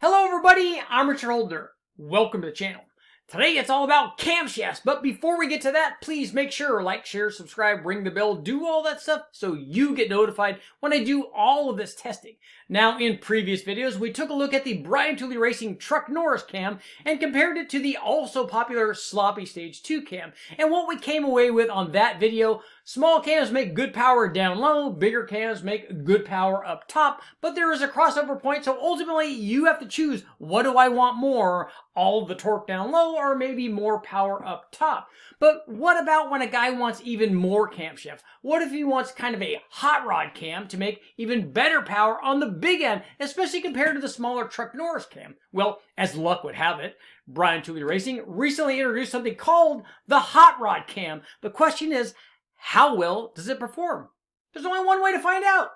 Hello everybody, I'm Richard Holder. Welcome to the channel. Today it's all about camshafts, but before we get to that, please make sure like, share, subscribe, ring the bell, do all that stuff so you get notified when I do all of this testing. Now, in previous videos, we took a look at the Brian TOOLEY Racing Truck Norris cam and compared it to the also popular Sloppy Stage 2 cam. And what we came away with on that video, small cams make good power down low, bigger cams make good power up top, but there is a crossover point, so ultimately you have to choose, what do I want more? All the torque down low or maybe more power up top? But what about when a guy wants even more camshaft? What if he wants kind of a hot rod cam to make even better power on the big end, especially compared to the smaller Truck Norris cam? Well, as luck would have it, Brian TOOLEY Racing recently introduced something called the hot rod cam. The question is, how well does it perform? There's only one way to find out.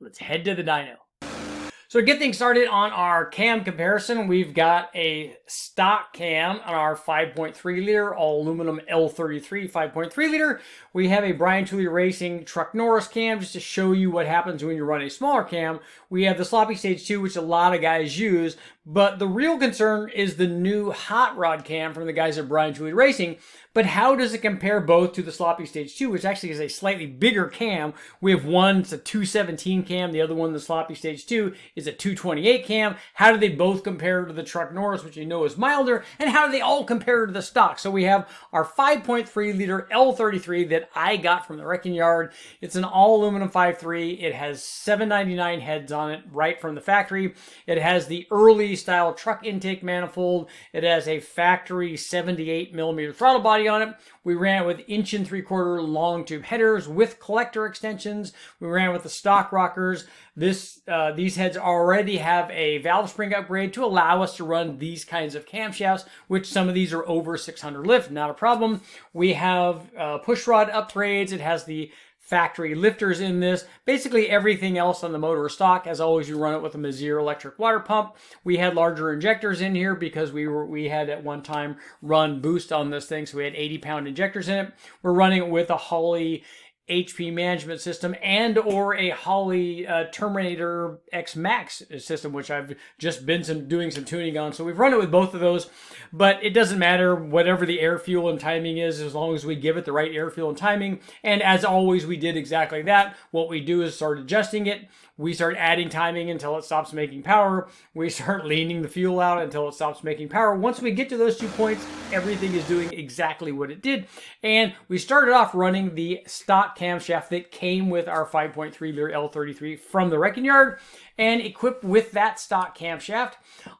Let's head to the dyno. So to get things started on our cam comparison, we've got a stock cam on our 5.3 liter all aluminum L33 5.3 liter. We have a Brian TOOLEY Racing Truck Norris cam just to show you what happens when you run a smaller cam. We have the Sloppy Stage 2, which a lot of guys use, but the real concern is the new hot rod cam from the guys at Brian TOOLEY Racing. But how does it compare both to the Sloppy Stage 2, which actually is a slightly bigger cam? We have one, it's a 217 cam. The other one, the Sloppy Stage 2, is a 228 cam. How do they both compare to the Truck Norris, which you know is milder? And how do they all compare to the stock? So we have our 5.3 liter L33 that I got from the wrecking yard. It's an all aluminum 5.3. It has 799 heads on it right from the factory. It has the early style truck intake manifold. It has a factory 78 millimeter throttle body on it. We ran it with 1 3/4 long tube headers with collector extensions. We ran with the stock rockers. These heads already have a valve spring upgrade to allow us to run these kinds of camshafts, which some of these are over 600 lift, not a problem. We have push rod upgrades. It has the factory lifters in this. Basically everything else on the motor is stock. As always, you run it with a Mazir electric water pump. We had larger injectors in here because we had at one time run boost on this thing, so we had 80-pound injectors in it. We're running it with a Holley HP management system and or a Holley Terminator X Max system, which I've just been doing some tuning on. So we've run it with both of those, but it doesn't matter whatever the air, fuel, and timing is, as long as we give it the right air, fuel, and timing. And as always, we did exactly that. What we do is start adjusting it. We start adding timing until it stops making power. We start leaning the fuel out until it stops making power. Once we get to those 2 points, everything is doing exactly what it did. And we started off running the stock camshaft that came with our 5.3 liter L33 from the wrecking yard. And equipped with that stock camshaft,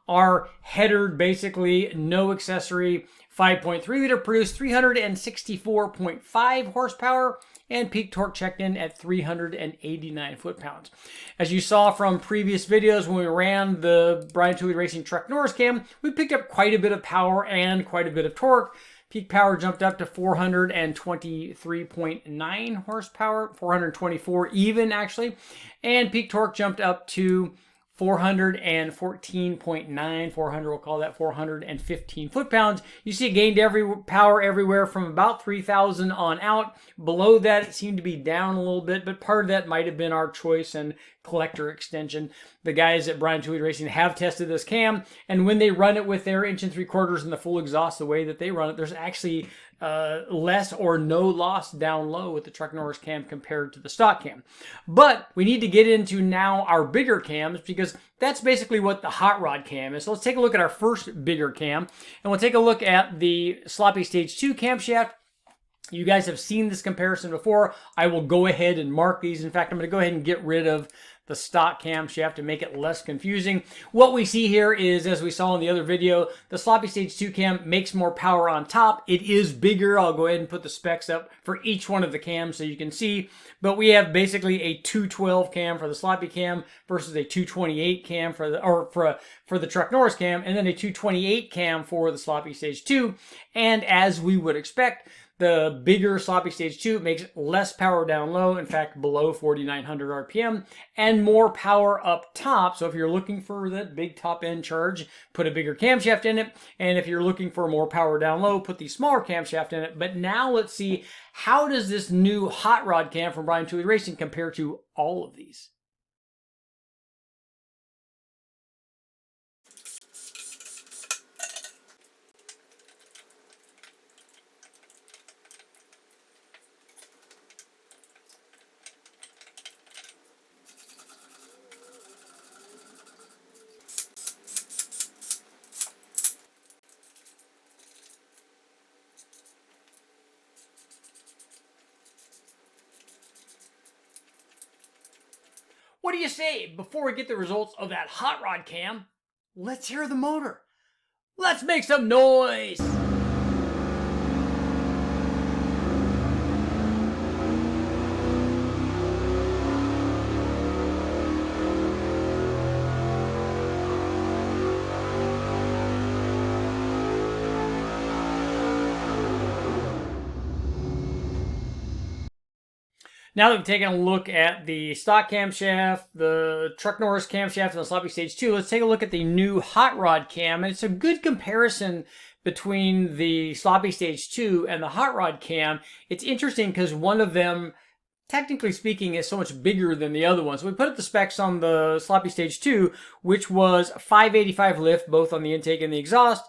our header, basically no accessory 5.3 liter, produced 364.5 horsepower. And peak torque checked in at 389 foot-pounds. As you saw from previous videos when we ran the Brian TOOLEY Racing Truck Norris cam, we picked up quite a bit of power and quite a bit of torque. Peak power jumped up to 423.9 horsepower, 424 even actually, and peak torque jumped up to 414.9, 400, we'll call that 415 foot-pounds. You see it gained power everywhere from about 3,000 on out. Below that, it seemed to be down a little bit, but part of that might have been our choice and collector extension. The guys at Brian TOOLEY Racing have tested this cam, and when they run it with their 1 3/4 and the full exhaust, the way that they run it, there's actually less or no loss down low with the Truck Norris cam compared to the stock cam. But we need to get into now our bigger cams, because that's basically what the hot rod cam is. So let's take a look at our first bigger cam, and we'll take a look at the Sloppy Stage 2 camshaft. You guys have seen this comparison before. I will go ahead and mark these. In fact, I'm going to go ahead and get rid of the stock camshaft to make it less confusing. What we see here is, as we saw in the other video, the Sloppy Stage 2 cam makes more power on top. It is bigger. I'll go ahead and put the specs up for each one of the cams so you can see. But we have basically a 212 cam for the Sloppy cam versus a 228 cam for the Truck Norris cam, and then a 228 cam for the Sloppy Stage 2. And as we would expect, the bigger Sloppy Stage 2 makes less power down low, in fact below 4,900 RPM, and more power up top. So if you're looking for that big top end charge, put a bigger camshaft in it. And if you're looking for more power down low, put the smaller camshaft in it. But now let's see, how does this new hot rod cam from Brian TOOLEY Racing compare to all of these? What do you say? Before we get the results of that hot rod cam, let's hear the motor. Let's make some noise. Now that we've taken a look at the stock camshaft, the Truck Norris camshaft, and the Sloppy Stage 2, let's take a look at the new hot rod cam. And it's a good comparison between the Sloppy Stage 2 and the hot rod cam. It's interesting because one of them, technically speaking, is so much bigger than the other one. So we put up the specs on the Sloppy Stage 2, which was 585 lift, both on the intake and the exhaust,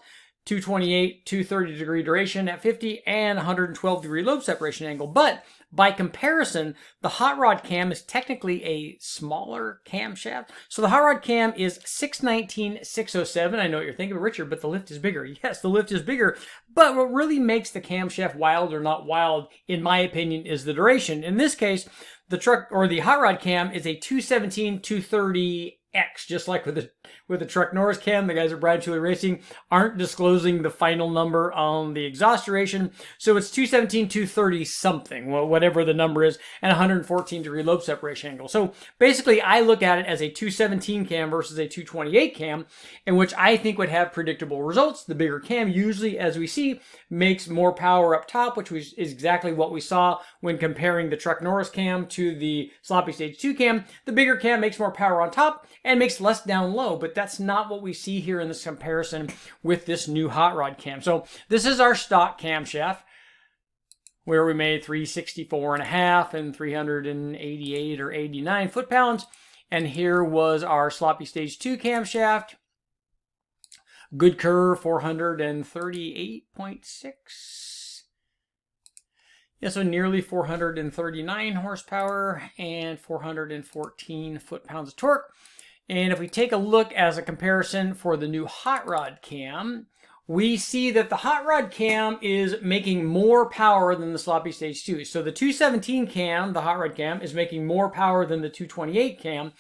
228, 230 degree duration at 50, and 112 degree lobe separation angle. But by comparison, the hot rod cam is technically a smaller camshaft. So the hot rod cam is 619/607. I know what you're thinking, Richard, but the lift is bigger. Yes, the lift is bigger. But what really makes the camshaft wild or not wild, in my opinion, is the duration. In this case, the truck or the hot rod cam is a 217/230X, just like with the Truck Norris cam. The guys at TOOLEY Racing aren't disclosing the final number on the exhaust duration, so it's 217/230 something, whatever the number is, and 114 degree lobe separation angle. So basically, I look at it as a 217 cam versus a 228 cam, in which I think would have predictable results. The bigger cam usually, as we see, makes more power up top, which is exactly what we saw when comparing the Truck Norris cam to the Sloppy Stage 2 cam. The bigger cam makes more power on top and makes less down low, but that's not what we see here in this comparison with this new hot rod cam. So this is our stock camshaft, where we made 364.5 and 388 or 89 foot-pounds. And here was our Sloppy Stage 2 camshaft. Good curve, 438.6. Yeah, so nearly 439 horsepower and 414 foot-pounds of torque. And if we take a look as a comparison for the new hot rod cam, we see that the hot rod cam is making more power than the Sloppy Stage 2. So the 217 cam, the hot rod cam, is making more power than the 228 cam,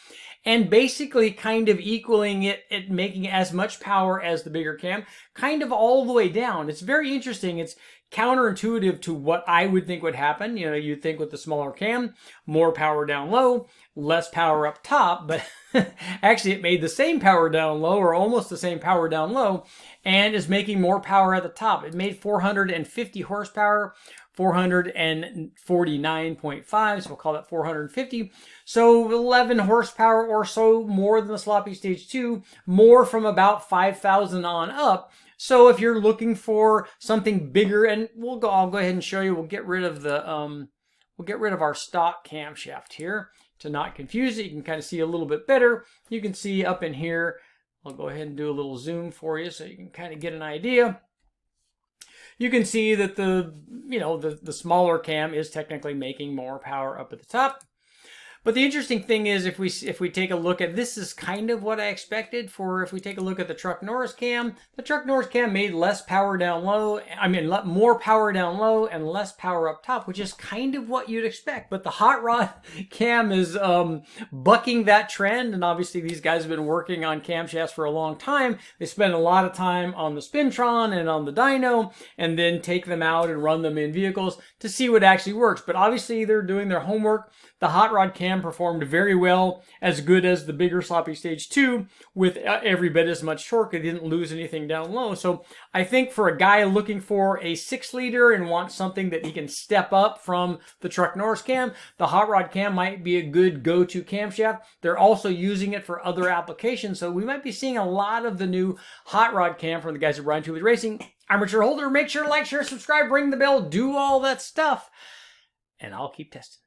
and basically kind of equaling it, making as much power as the bigger cam, kind of all the way down. It's very interesting. It's counterintuitive to what I would think would happen. You know, you'd think with the smaller cam, more power down low, less power up top, but actually it made the same power down low, or almost the same power down low, and is making more power at the top. It made 450 horsepower, 449.5, so we'll call that 450. So 11 horsepower or so more than the Sloppy Stage 2, more from about 5,000 on up. So if you're looking for something bigger, and I'll go ahead and show you. We'll get rid of the our stock camshaft here to not confuse it. You can kind of see a little bit better. You can see up in here. I'll go ahead and do a little zoom for you so you can kind of get an idea. You can see that the smaller cam is technically making more power up at the top. But the interesting thing is, if we take a look at, this is kind of what I expected for, if we take a look at the Truck Norris cam. The Truck Norris cam made less power down low, more power down low and less power up top, which is kind of what you'd expect. But the hot rod cam is bucking that trend, and obviously these guys have been working on camshafts for a long time. They spend a lot of time on the Spintron and on the dyno, and then take them out and run them in vehicles to see what actually works. But obviously they're doing their homework. The hot rod cam performed very well, as good as the bigger Sloppy Stage 2, with every bit as much torque. It didn't lose anything down low. So I think for a guy looking for a 6-liter and wants something that he can step up from the Truck Norris cam, the hot rod cam might be a good go-to camshaft. They're also using it for other applications, so we might be seeing a lot of the new hot rod cam from the guys at TOOLEY Racing. I'm Richard Holder. Make sure to like, share, subscribe, ring the bell, do all that stuff, and I'll keep testing.